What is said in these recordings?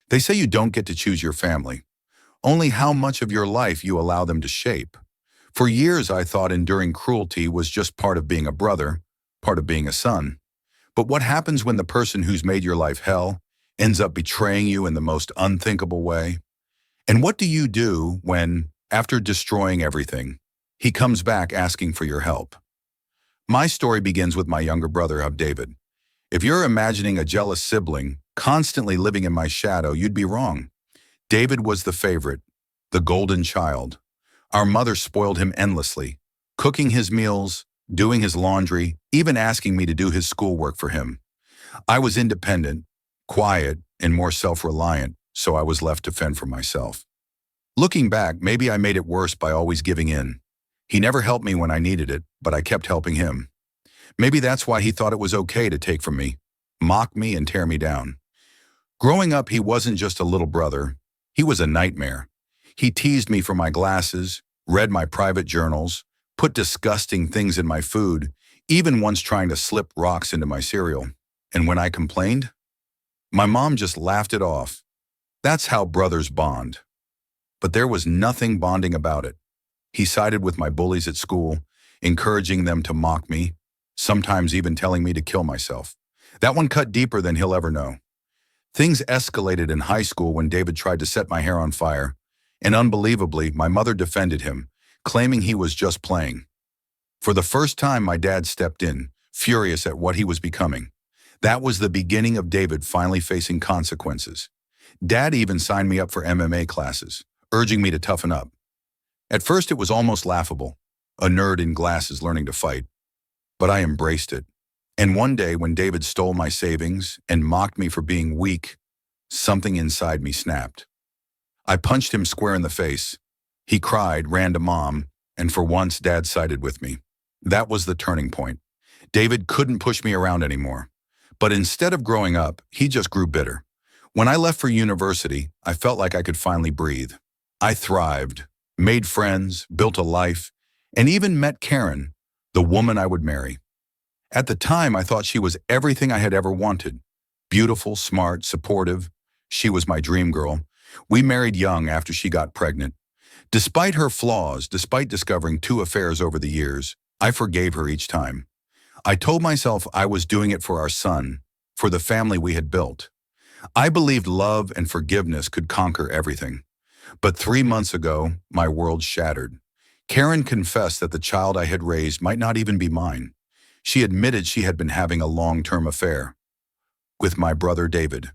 They say you don't get to choose your family, only how much of your life you allow them to shape. For years, I thought enduring cruelty was just part of being a brother, part of being a son. But what happens when the person who's made your life hell ends up betraying you in the most unthinkable way? And what do you do when, after destroying everything, he comes back asking for your help? My story begins with my younger brother, David. If you're imagining a jealous sibling constantly living in my shadow, you'd be wrong. David was the favorite, the golden child. Our mother spoiled him endlessly, cooking his meals, doing his laundry, even asking me to do his schoolwork for him. I was independent, quiet, and more self-reliant, so I was left to fend for myself. Looking back, maybe I made it worse by always giving in. He never helped me when I needed it, but I kept helping him. Maybe that's why he thought it was okay to take from me, mock me, and tear me down. Growing up, he wasn't just a little brother. He was a nightmare. He teased me for my glasses, read my private journals, put disgusting things in my food, even once trying to slip rocks into my cereal. And when I complained, my mom just laughed it off. That's how brothers bond. But there was nothing bonding about it. He sided with my bullies at school, encouraging them to mock me, sometimes even telling me to kill myself. That one cut deeper than he'll ever know. Things escalated in high school when David tried to set my hair on fire, and unbelievably, my mother defended him, claiming he was just playing. For the first time, my dad stepped in, furious at what he was becoming. That was the beginning of David finally facing consequences. Dad even signed me up for MMA classes, urging me to toughen up. At first, it was almost laughable, a nerd in glasses learning to fight. But I embraced it. And one day, when David stole my savings and mocked me for being weak, something inside me snapped. I punched him square in the face. He cried, ran to Mom, and for once, Dad sided with me. That was the turning point. David couldn't push me around anymore. But instead of growing up, he just grew bitter. When I left for university, I felt like I could finally breathe. I thrived, made friends, built a life, and even met Karen, the woman I would marry. At the time, I thought she was everything I had ever wanted. Beautiful, smart, supportive. She was my dream girl. We married young after she got pregnant. Despite her flaws, despite discovering 2 affairs over the years, I forgave her each time. I told myself I was doing it for our son, for the family we had built. I believed love and forgiveness could conquer everything. But 3 months ago, my world shattered. Karen confessed that the child I had raised might not even be mine. She admitted she had been having a long-term affair with my brother David.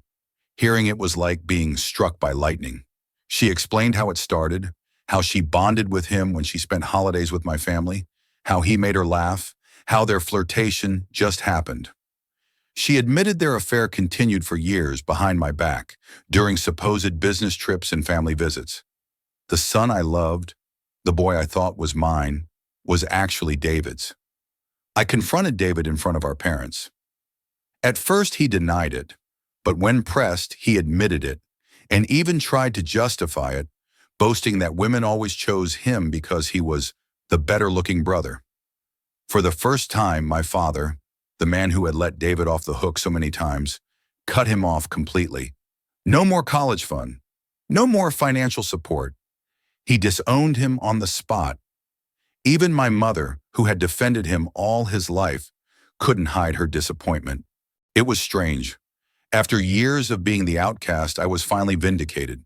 Hearing it was like being struck by lightning. She explained how it started, how she bonded with him when she spent holidays with my family, how he made her laugh, how their flirtation just happened. She admitted their affair continued for years behind my back, during supposed business trips and family visits. The son I loved, the boy I thought was mine, was actually David's. I confronted David in front of our parents. At first, he denied it, but when pressed, he admitted it, and even tried to justify it, boasting that women always chose him because he was the better-looking brother. For the first time, my father, the man who had let David off the hook so many times, cut him off completely. No more college fund. No more financial support. He disowned him on the spot. Even my mother, who had defended him all his life, couldn't hide her disappointment. It was strange. After years of being the outcast, I was finally vindicated.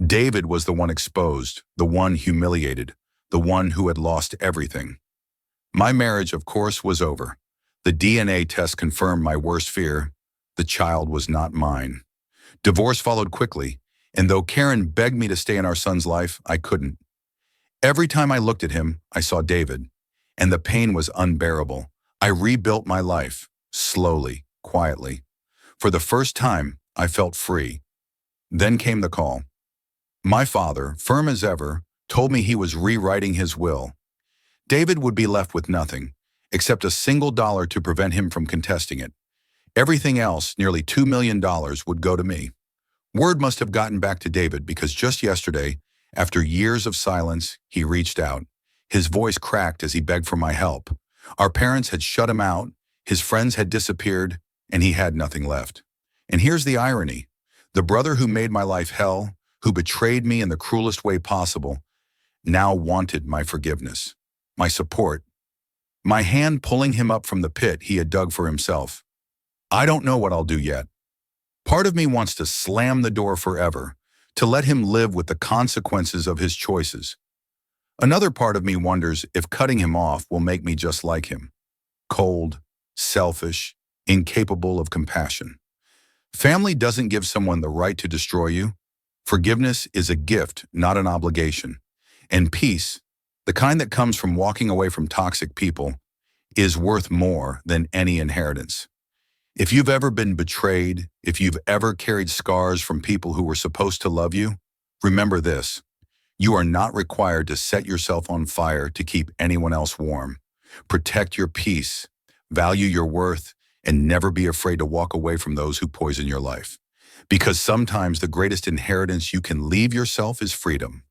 David was the one exposed, the one humiliated, the one who had lost everything. My marriage, of course, was over. The DNA test confirmed my worst fear. The child was not mine. Divorce followed quickly, and though Karen begged me to stay in our son's life, I couldn't. Every time I looked at him, I saw David, and the pain was unbearable. I rebuilt my life, slowly, quietly. For the first time, I felt free. Then came the call. My father, firm as ever, told me he was rewriting his will. David would be left with nothing, except a single dollar to prevent him from contesting it. Everything else, nearly $2 million, would go to me. Word must have gotten back to David because just yesterday, after years of silence, he reached out. His voice cracked as he begged for my help. Our parents had shut him out, his friends had disappeared, and he had nothing left. And here's the irony. The brother who made my life hell, who betrayed me in the cruelest way possible, now wanted my forgiveness, my support, my hand pulling him up from the pit he had dug for himself. I don't know what I'll do yet. Part of me wants to slam the door forever, to let him live with the consequences of his choices. Another part of me wonders if cutting him off will make me just like him. Cold, selfish, incapable of compassion. Family doesn't give someone the right to destroy you. Forgiveness is a gift, not an obligation. And peace, the kind that comes from walking away from toxic people, is worth more than any inheritance. If you've ever been betrayed, if you've ever carried scars from people who were supposed to love you, remember this: you are not required to set yourself on fire to keep anyone else warm. Protect your peace, value your worth, and never be afraid to walk away from those who poison your life. Because sometimes the greatest inheritance you can leave yourself is freedom.